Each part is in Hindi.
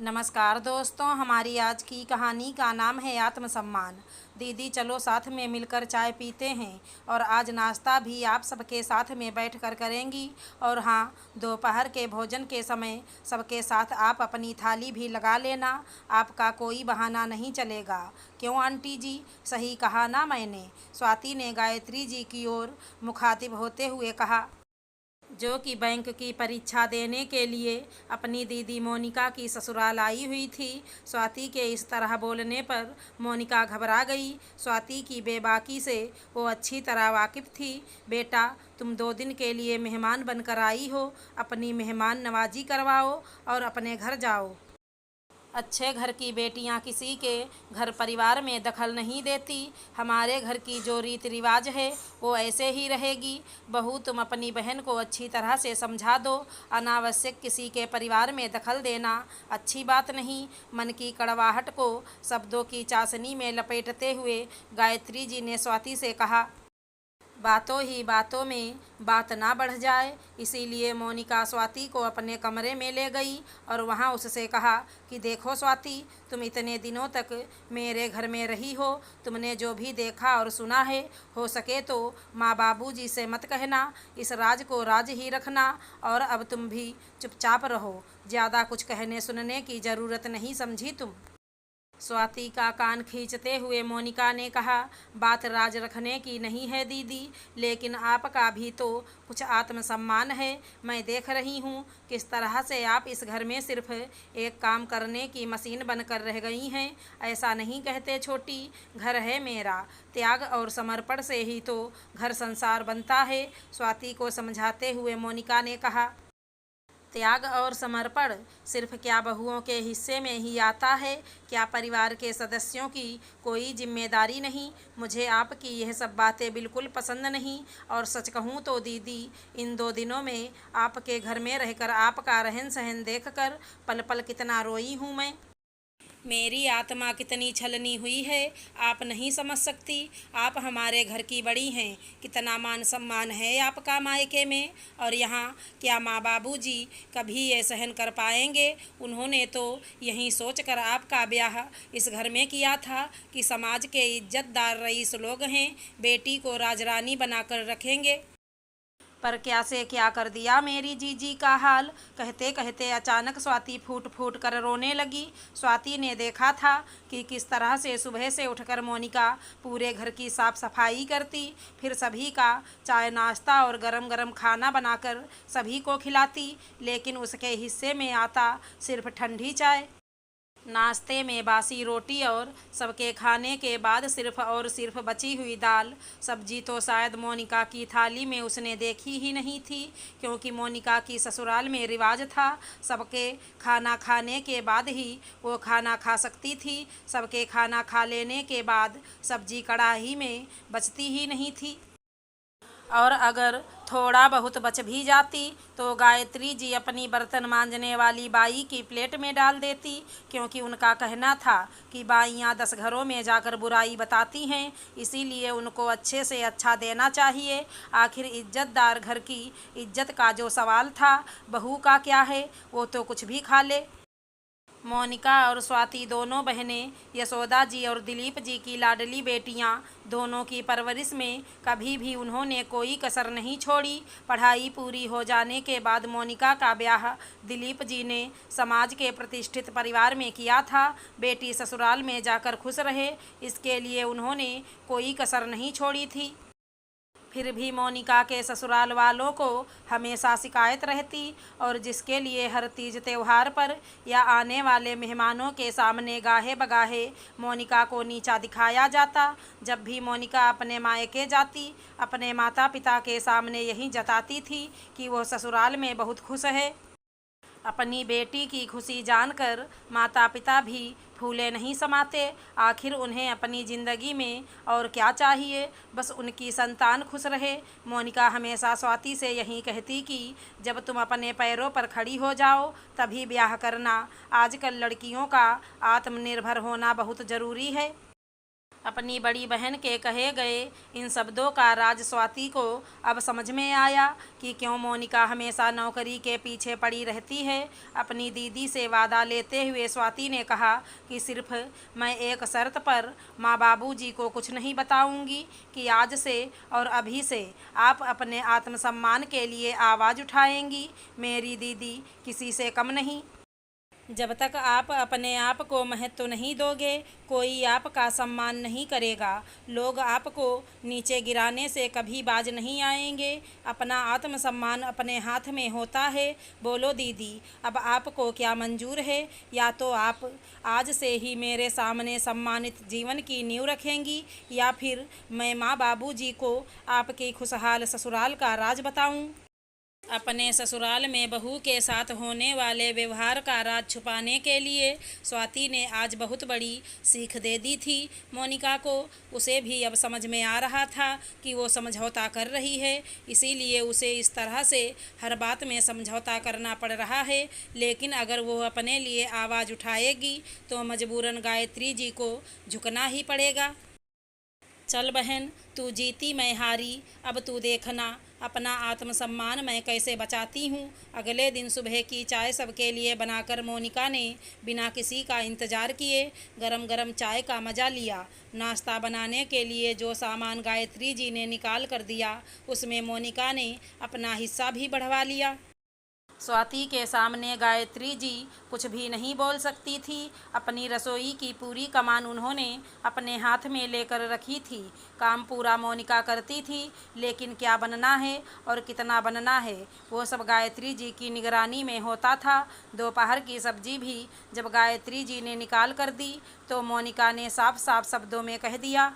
नमस्कार दोस्तों, हमारी आज की कहानी का नाम है आत्मसम्मान। दीदी चलो साथ में मिलकर चाय पीते हैं और आज नाश्ता भी आप सबके साथ में बैठकर करेंगी। और हाँ, दोपहर के भोजन के समय सबके साथ आप अपनी थाली भी लगा लेना, आपका कोई बहाना नहीं चलेगा। क्यों आंटी जी, सही कहा ना मैंने? स्वाति ने गायत्री जी की ओर मुखातिब होते हुए कहा, जो कि बैंक की परीक्षा देने के लिए अपनी दीदी मोनिका की ससुराल आई हुई थी। स्वाति के इस तरह बोलने पर मोनिका घबरा गई। स्वाति की बेबाकी से वो अच्छी तरह वाकिफ थी। बेटा, तुम 2 दिन के लिए मेहमान बनकर आई हो, अपनी मेहमान नवाजी करवाओ और अपने घर जाओ। अच्छे घर की बेटियां किसी के घर परिवार में दखल नहीं देती। हमारे घर की जो रीति रिवाज है वो ऐसे ही रहेगी। बहू, तुम अपनी बहन को अच्छी तरह से समझा दो। अनावश्यक किसी के परिवार में दखल देना अच्छी बात नहीं। मन की कड़वाहट को शब्दों की चाशनी में लपेटते हुए गायत्री जी ने स्वाति से कहा, बातों ही बातों में बात ना बढ़ जाए, इसीलिए मोनिका स्वाति को अपने कमरे में ले गई और वहां उससे कहा कि देखो स्वाति, तुम इतने दिनों तक मेरे घर में रही हो, तुमने जो भी देखा और सुना है, हो सके तो माँ बाबूजी से मत कहना, इस राज को राज ही रखना। और अब तुम भी चुपचाप रहो, ज़्यादा कुछ कहने सुनने की ज़रूरत नहीं, समझी तुम? स्वाति का कान खींचते हुए मोनिका ने कहा, बात राज रखने की नहीं है दीदी, लेकिन आपका भी तो कुछ आत्मसम्मान है। मैं देख रही हूँ किस तरह से आप इस घर में सिर्फ एक काम करने की मशीन बनकर रह गई हैं। ऐसा नहीं कहते छोटी, घर है मेरा, त्याग और समर्पण से ही तो घर संसार बनता है। स्वाति को समझाते हुए मोनिका ने कहा, त्याग और समर्पण सिर्फ क्या बहुओं के हिस्से में ही आता है? क्या परिवार के सदस्यों की कोई जिम्मेदारी नहीं? मुझे आपकी यह सब बातें बिल्कुल पसंद नहीं। और सच कहूँ तो दीदी, इन 2 दिनों में आपके घर में रहकर आपका रहन सहन देखकर पल पल कितना रोई हूँ मैं। मेरी आत्मा कितनी छलनी हुई है, आप नहीं समझ सकती। आप हमारे घर की बड़ी हैं, कितना मान सम्मान है आपका मायके में, और यहाँ क्या माँ बाबूजी कभी ये सहन कर पाएंगे? उन्होंने तो यही सोचकर आपका ब्याह इस घर में किया था कि समाज के इज्जतदार रईस लोग हैं, बेटी को राजरानी बनाकर रखेंगे। पर क्या से क्या कर दिया मेरी जीजी का हाल। कहते कहते अचानक स्वाति फूट फूट कर रोने लगी। स्वाति ने देखा था कि किस तरह से सुबह से उठकर मोनिका पूरे घर की साफ सफाई करती, फिर सभी का चाय नाश्ता और गरम गरम खाना बनाकर सभी को खिलाती, लेकिन उसके हिस्से में आता सिर्फ ठंडी चाय। नाश्ते में बासी रोटी और सबके खाने के बाद सिर्फ और सिर्फ बची हुई दाल सब्जी तो शायद मोनिका की थाली में उसने देखी ही नहीं थी, क्योंकि मोनिका की ससुराल में रिवाज था सबके खाना खाने के बाद ही वो खाना खा सकती थी। सबके खाना खा लेने के बाद सब्जी कढ़ाई में बचती ही नहीं थी, और अगर थोड़ा बहुत बच भी जाती तो गायत्री जी अपनी बर्तन मांजने वाली बाई की प्लेट में डाल देती, क्योंकि उनका कहना था कि बाइयाँ 10 घरों में जाकर बुराई बताती हैं, इसीलिए उनको अच्छे से अच्छा देना चाहिए। आखिर इज्जतदार घर की इज्जत का जो सवाल था, बहू का क्या है, वो तो कुछ भी खा ले। मोनिका और स्वाति दोनों बहनें यशोदा जी और दिलीप जी की लाडली बेटियां, दोनों की परवरिश में कभी भी उन्होंने कोई कसर नहीं छोड़ी। पढ़ाई पूरी हो जाने के बाद मोनिका का ब्याह दिलीप जी ने समाज के प्रतिष्ठित परिवार में किया था। बेटी ससुराल में जाकर खुश रहे, इसके लिए उन्होंने कोई कसर नहीं छोड़ी थी। फिर भी मोनिका के ससुराल वालों को हमेशा शिकायत रहती, और जिसके लिए हर तीज त्यौहार पर या आने वाले मेहमानों के सामने गाहे बगाहे मोनिका को नीचा दिखाया जाता। जब भी मोनिका अपने मायके जाती, अपने माता पिता के सामने यही जताती थी कि वो ससुराल में बहुत खुश है। अपनी बेटी की खुशी जानकर माता पिता भी फूले नहीं समाते। आखिर उन्हें अपनी ज़िंदगी में और क्या चाहिए, बस उनकी संतान खुश रहे। मोनिका हमेशा स्वाति से यही कहती कि जब तुम अपने पैरों पर खड़ी हो जाओ तभी ब्याह करना। आजकल लड़कियों का आत्मनिर्भर होना बहुत ज़रूरी है। अपनी बड़ी बहन के कहे गए इन शब्दों का राज स्वाति को अब समझ में आया कि क्यों मोनिका हमेशा नौकरी के पीछे पड़ी रहती है। अपनी दीदी से वादा लेते हुए स्वाति ने कहा कि सिर्फ मैं एक शर्त पर माँ बाबूजी को कुछ नहीं बताऊंगी कि आज से और अभी से आप अपने आत्मसम्मान के लिए आवाज़ उठाएंगी। मेरी दीदी किसी से कम नहीं। जब तक आप अपने आप को महत्व नहीं दोगे, कोई आपका सम्मान नहीं करेगा। लोग आपको नीचे गिराने से कभी बाज नहीं आएंगे। अपना आत्मसम्मान अपने हाथ में होता है। बोलो दीदी, अब आपको क्या मंजूर है? या तो आप आज से ही मेरे सामने सम्मानित जीवन की नींव रखेंगी, या फिर मैं माँ बाबूजी को आपके खुशहाल ससुराल का राज बताऊं। अपने ससुराल में बहू के साथ होने वाले व्यवहार का राज छुपाने के लिए स्वाति ने आज बहुत बड़ी सीख दे दी थी मोनिका को। उसे भी अब समझ में आ रहा था कि वो समझौता कर रही है, इसीलिए उसे इस तरह से हर बात में समझौता करना पड़ रहा है। लेकिन अगर वो अपने लिए आवाज़ उठाएगी तो मजबूरन गायत्री जी को झुकना ही पड़ेगा। चल बहन, तू जीती मैं हारी, अब तू देखना अपना आत्मसम्मान मैं कैसे बचाती हूँ। अगले दिन सुबह की चाय सबके लिए बनाकर मोनिका ने बिना किसी का इंतज़ार किए गरम गरम चाय का मज़ा लिया। नाश्ता बनाने के लिए जो सामान गायत्री जी ने निकाल कर दिया, उसमें मोनिका ने अपना हिस्सा भी बढ़वा लिया। स्वाति के सामने गायत्री जी कुछ भी नहीं बोल सकती थी। अपनी रसोई की पूरी कमान उन्होंने अपने हाथ में लेकर रखी थी। काम पूरा मोनिका करती थी, लेकिन क्या बनना है और कितना बनना है वो सब गायत्री जी की निगरानी में होता था। दोपहर की सब्जी भी जब गायत्री जी ने निकाल कर दी तो मोनिका ने साफ साफ शब्दों में कह दिया,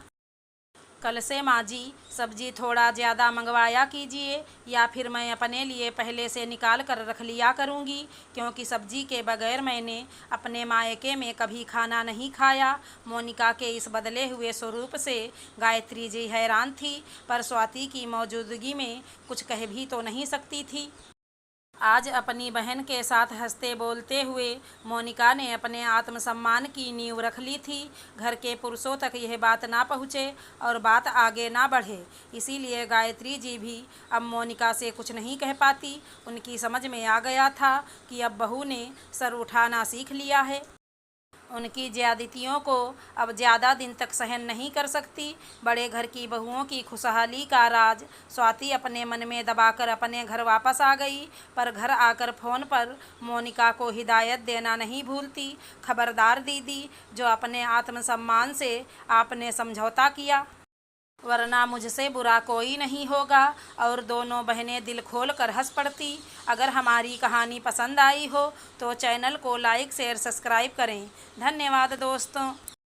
कल से माँ जी सब्जी थोड़ा ज़्यादा मंगवाया कीजिए, या फिर मैं अपने लिए पहले से निकाल कर रख लिया करूँगी, क्योंकि सब्जी के बगैर मैंने अपने मायके में कभी खाना नहीं खाया। मोनिका के इस बदले हुए स्वरूप से गायत्री जी हैरान थी, पर स्वाति की मौजूदगी में कुछ कह भी तो नहीं सकती थी। आज अपनी बहन के साथ हंसते बोलते हुए मोनिका ने अपने आत्मसम्मान की नींव रख ली थी। घर के पुरुषों तक यह बात ना पहुँचे और बात आगे ना बढ़े, इसीलिए गायत्री जी भी अब मोनिका से कुछ नहीं कह पाती। उनकी समझ में आ गया था कि अब बहू ने सर उठाना सीख लिया है। उनकी ज्यादतियों को अब ज़्यादा दिन तक सहन नहीं कर सकती। बड़े घर की बहुओं की खुशहाली का राज स्वाति अपने मन में दबाकर अपने घर वापस आ गई, पर घर आकर फ़ोन पर मोनिका को हिदायत देना नहीं भूलती, खबरदार दीदी, जो अपने आत्मसम्मान से आपने समझौता किया, वरना मुझसे बुरा कोई नहीं होगा। और दोनों बहनें दिल खोल कर हंस पड़ती। अगर हमारी कहानी पसंद आई हो तो चैनल को लाइक शेयर सब्सक्राइब करें। धन्यवाद दोस्तों।